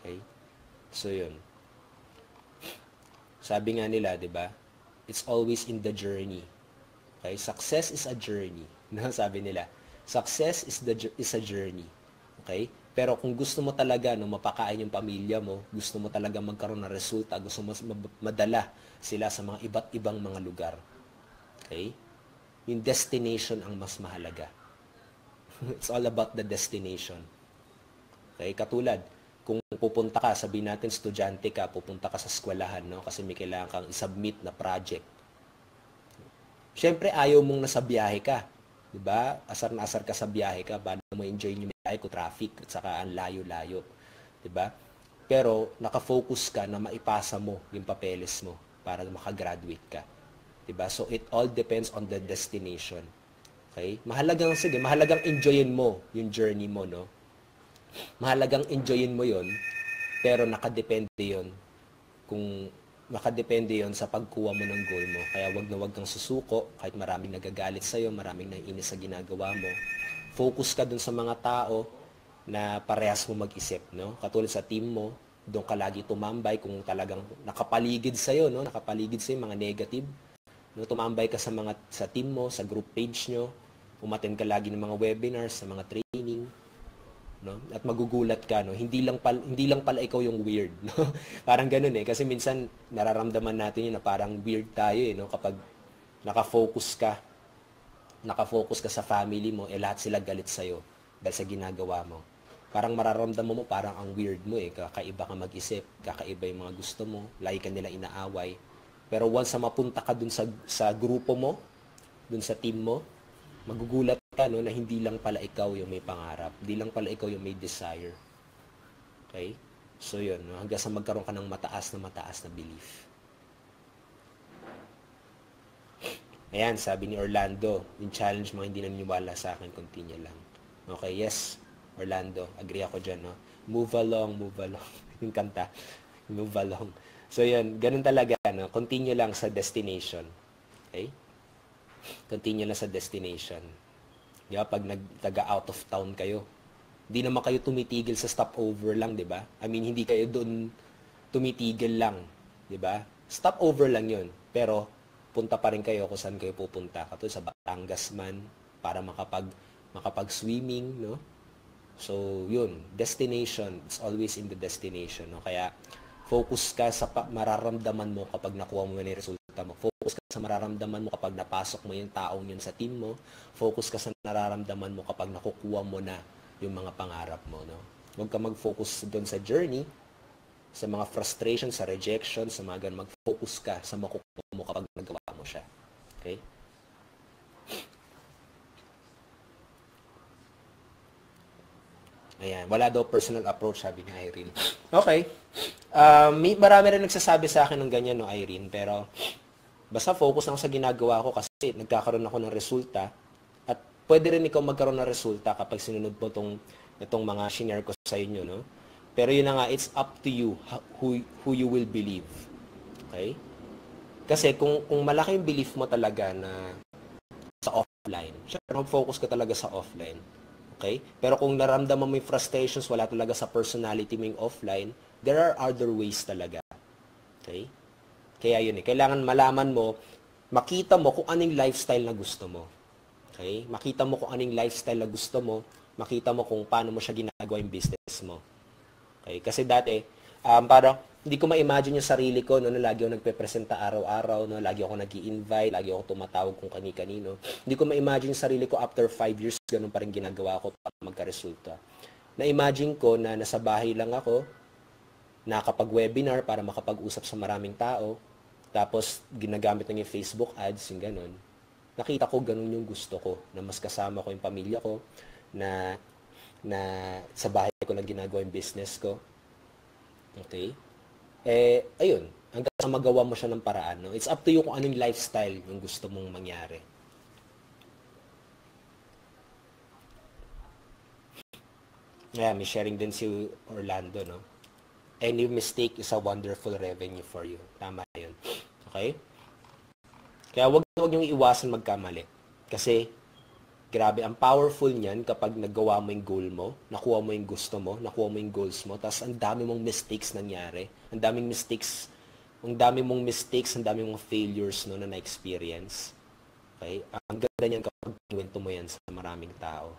Okay? So, yun. Sabi nga nila, di ba? It's always in the journey. Okay? Success is a journey. No? Sabi nila, success is a journey. Okay? Pero kung gusto mo talaga mapakain yung pamilya mo, gusto mo talaga magkaroon ng resulta, gusto mo madala sila sa mga iba't ibang mga lugar. Okay? Yung destination ang mas mahalaga. It's all about the destination. Okay? Katulad, kung pupunta ka, sabihin natin estudyante ka, pupunta ka sa eskwelahan, no? Kasi may kailangan kang i-submit na project. Siyempre, ayaw mong nasa biyahe ka. Diba? Asar na asar ka sa biyahe ka, paano mo enjoy yung biyahe ko, traffic, at saka ang layo-layo. Diba? pero nakafocus ka na maipasa mo yung papeles mo para makagraduate ka. Diba? So, it all depends on the destination. Okay? Mahalagang enjoyin mo yung journey mo, no? Mahalagang enjoyin mo yon, pero nakadepende yon kung makadepende yon sa pagkuha mo ng goal mo. Kaya wag kang susuko kahit maraming nagagalit sa'yo, maraming naiinis sa ginagawa mo. Focus ka dun sa mga tao na parehas mo mag-isip, no? Katulad sa team mo, doon ka lagi tumambay kung talagang nakapaligid sa'yo, no? Nakapaligid sa'yo mga negative. No? Tumambay ka sa team mo, sa group page nyo, umattend ka lagi ng mga webinars, sa mga training, no? At magugulat ka, no? Hindi lang pala ikaw yung weird, no? Parang ganoon eh, kasi minsan nararamdaman natin yun na parang weird tayo eh, no? Kapag nakafocus ka sa family mo, lahat sila galit sa iyo dahil sa ginagawa mo. Parang mararamdaman mo parang ang weird mo eh, kakaiba ka mag-isip, kakaiba yung mga gusto mo, lagi ka nila inaaway. Pero once na mapunta ka dun sa grupo mo, dun sa team mo, magugulat ka, no, na hindi lang pala ikaw yung may pangarap, hindi lang pala ikaw yung may desire. Okay? So yun, no, hanggang sa magkaroon ka ng mataas na belief. Ayan, sabi ni Orlando, yung challenge mga hindi naniniwala sa akin, continue lang. Okay, yes, Orlando, agree ako dyan, no? Move along. Yung kanta, move along. So yun, ganun talaga, no? Continue lang sa destination. Okay? Continue lang sa destination. Diba? Pag taga-out of town kayo, hindi naman kayo tumitigil sa stopover lang, di ba? I mean, hindi kayo doon tumitigil lang, di ba? Stopover lang yun. Pero, punta pa rin kayo kung saan kayo pupunta. Katulad sa Batangas man, para makapag-swimming, no? So, yun. Destination. It's always in the destination, no? Kaya, focus ka sa mararamdaman mo kapag nakuha mo yung resulta mo. Focus ka sa mararamdaman mo kapag napasok mo yung taong yun sa team mo. Focus ka sa nararamdaman mo kapag nakukuha mo na yung mga pangarap mo, no? Huwag ka mag-focus doon sa journey, sa mga frustration, sa rejection, sa mga ganun. Mag-focus ka sa makukuha mo kapag nagawa mo siya. Okay? Ayan. Wala daw personal approach, sabi ni Irene. Okay. Marami rin nagsasabi sa akin ng ganyan, no, Irene. Pero, basta focus lang sa ginagawa ko kasi nagkakaroon ako ng resulta. At pwede rin ikaw magkaroon ng resulta kapag sinunod mo itong mga share ko sa inyo, no? Pero yun na nga, it's up to you who you will believe. Okay? Kasi kung malaki yung belief mo talaga na sa offline, syempre mag-focus ka talaga sa offline. Okay? Pero kung naramdaman mo yung frustrations, wala talaga sa personality mo yung offline, there are other ways talaga. Okay? Kaya yun eh. Kailangan malaman mo, makita mo kung anong lifestyle na gusto mo. Okay? Makita mo kung anong lifestyle na gusto mo, makita mo kung paano mo siya ginagawa yung business mo. Okay? Kasi dati, parang hindi ko ma-imagine yung sarili ko no, na lagi ako nagpe-presenta araw-araw, no, lagi ako nag-i-invite, lagi ako tumatawag kung kani-kanino. Hindi ko ma-imagine yung sarili ko after 5 years, ganun pa rin ginagawa ko para magka-resulta. Na-imagine ko na nasa bahay lang ako, nakapag-webinar para makapag-usap sa maraming tao, tapos ginagamit ng yung Facebook ads, yung ganun. Nakita ko ganun yung gusto ko, na mas kasama ko yung pamilya ko, na sa bahay ko lang ginagawa yung business ko. Okay? Ayun, hanggang sa magawa mo siya ng paraan. No? It's up to you kung anong lifestyle yung gusto mong mangyari. Yeah, may sharing din si Orlando, no? Any mistake is a wonderful revenue for you. Tama yun. Okay? Kaya wag niyong iwasan magkamali. Kasi, grabe, ang powerful niyan kapag nagawa mo yung goal mo, nakuha mo yung gusto mo, nakuha mo yung goals mo, tapos ang dami mong mistakes nangyari. Ang dami mong mistakes, ang dami mong failures no, na na-experience. Okay? Ang ganda niyan kapag kwento mo yan sa maraming tao.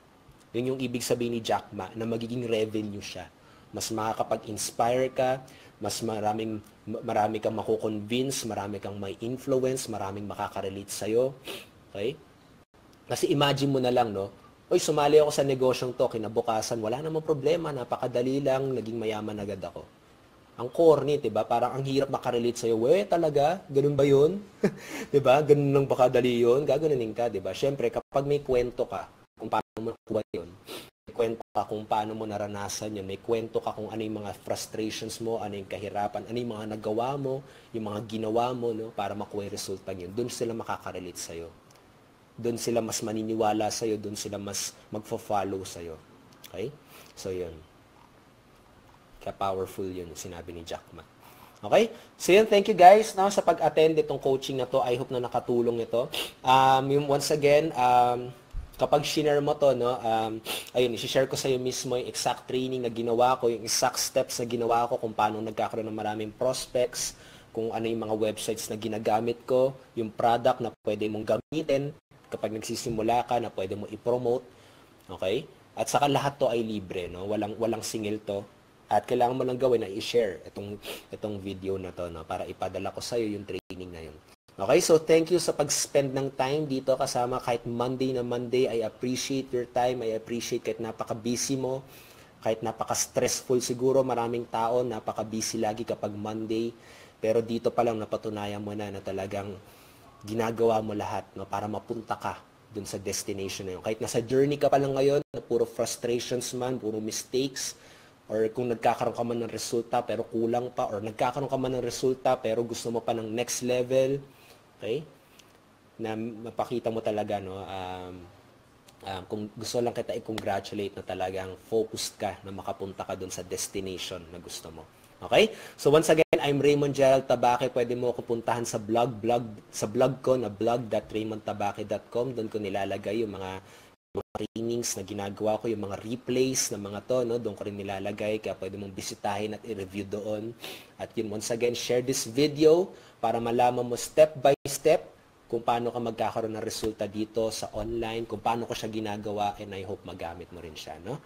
Yun yung ibig sabihin ni Jack Ma, na magiging revenue siya. Mas makakapag-inspire ka, mas marami kang mako-convince, marami kang may influence, maraming makaka-relate sa'yo. Okay? Kasi imagine mo na lang, no? Oy, sumali ako sa negosyong to, kinabukasan, wala namang problema, napakadali lang, naging mayaman agad ako. Ang corny, 'di ba? Parang ang hirap makarelate sa iyo. Talaga? Ganun ba 'yun? 'Di ba? Ganun lang ba kadali 'yun? Gaganunin ka, 'di ba? Syempre, kapag may kwento ka kung paano mo nakuha 'yun, kwento ka kung paano mo naranasan yun. May kwento ka kung ano yung mga frustrations mo, ano yung kahirapan, ano yung mga nagawa mo, yung mga ginawa mo, no, para makuha yung resulta yun. Doon sila makaka-relate sa'yo. Doon sila mas maniniwala sa'yo, doon sila mas magfo-follow sa'yo. Okay? So, yun. Kaya powerful yun, yung sinabi ni Jack Ma. Okay? So, yun. Thank you guys now sa pag-attend itong coaching na to. I hope na nakatulong ito. Once again, kapag share mo to, no, ayun, i-share ko sa iyo mismo yung exact training na ginawa ko, yung exact steps na ginawa ko kung paano nagkakaroon ng maraming prospects, kung ano yung mga websites na ginagamit ko, yung product na pwede mong gamitin kapag nagsisimula ka na pwede mo i-promote. Okay? At saka lahat to ay libre, no? Walang singil to. At kailangan mo lang gawin na i-share itong video na to, no, para ipadala ko sa iyo yung training na yun. Okay, so thank you sa pag-spend ng time dito kasama kahit Monday na Monday. I appreciate your time. I appreciate kahit napaka-busy mo, kahit napaka-stressful siguro. Maraming tao, napaka-busy lagi kapag Monday. Pero dito pa lang napatunayan mo na talagang ginagawa mo lahat, no, para mapunta ka dun sa destination na yun. Kahit nasa journey ka pa lang ngayon, na puro frustrations man, puro mistakes, or kung nagkakaroon ka man ng resulta pero kulang pa, or nagkakaroon ka man ng resulta pero gusto mo pa ng next level, okay? Na mapakita mo talaga, no, kung gusto lang kita i-congratulate na talagang focused ka na makapunta ka dun sa destination na gusto mo. Okay? So once again, I'm Raymond Gerald Tabaque. Pwede mo ako puntahan sa blog ko na blog.raymondtabaque.com. Doon ko nilalagay yung mga trainings na ginagawa ko, yung mga replays na mga to, no, doon ko rin nilalagay, kaya pwede mong bisitahin at i-review doon. At yun, once again, share this video para malaman mo step by step kung paano ka magkakaroon ng resulta dito sa online, kung paano ko siya ginagawa, and I hope magamit mo rin siya, no?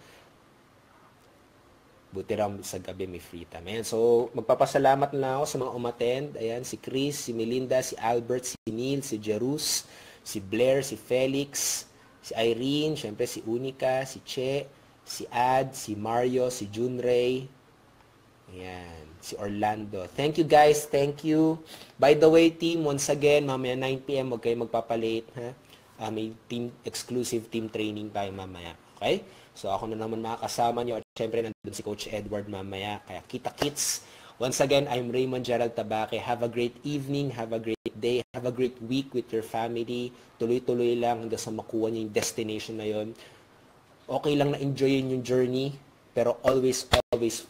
Buti rin sa gabi may free time. Ayan, so magpapasalamat na ako sa mga umattend. Ayan, si Chris, si Melinda, si Albert, si Neil, si Jerus, si Blair, si Felix, si Irene, syempre si Unica, si Che, si Ad, si Mario, si Junray, ayan, si Orlando. Thank you guys, thank you. By the way, team, once again, mamaya 9 PM, huwag kayo magpapalate, ha? May exclusive team training tayo mamaya, okay? So ako na naman makakasama nyo, at syempre nandun si Coach Edward mamaya, kaya kita-kits. Once again, I'm Raymond Gerald Tabaque. Have a great evening, have a great day, have a great week with your family. Tuloy-tuloy lang hanggang sa makuha nyo yung destination na yon. Okay lang na enjoyin yung journey, pero always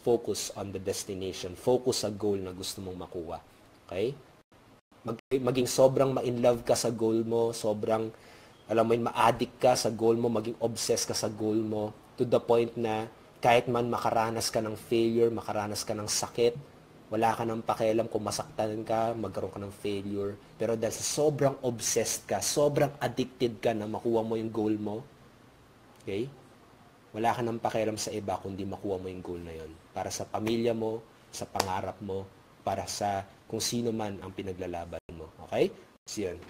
focus on the destination. Focus sa goal na gusto mong makuha. Okay? Maging sobrang ma-in-love ka sa goal mo, sobrang, alam mo yun, ma-addict ka sa goal mo, maging obsessed ka sa goal mo, to the point na kahit man makaranas ka ng failure, makaranas ka ng sakit, wala ka nang pakialam kung masaktan ka, magkaroon ka ng failure. Pero dahil sa sobrang obsessed ka, sobrang addicted ka na makuha mo yung goal mo, okay? Wala ka nang pakialam sa iba kundi makuha mo yung goal na yon. Para sa pamilya mo, sa pangarap mo, para sa kung sino man ang pinaglalaban mo. Okay? So yun.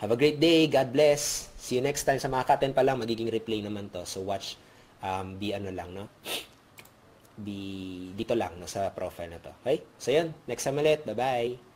Have a great day. God bless. See you next time. Sa mga ka-10 pa lang, magiging replay naman to. So watch, ano lang, no? Dito lang, no, sa profile na to. Okay? So yun. Next time ulit. Bye-bye.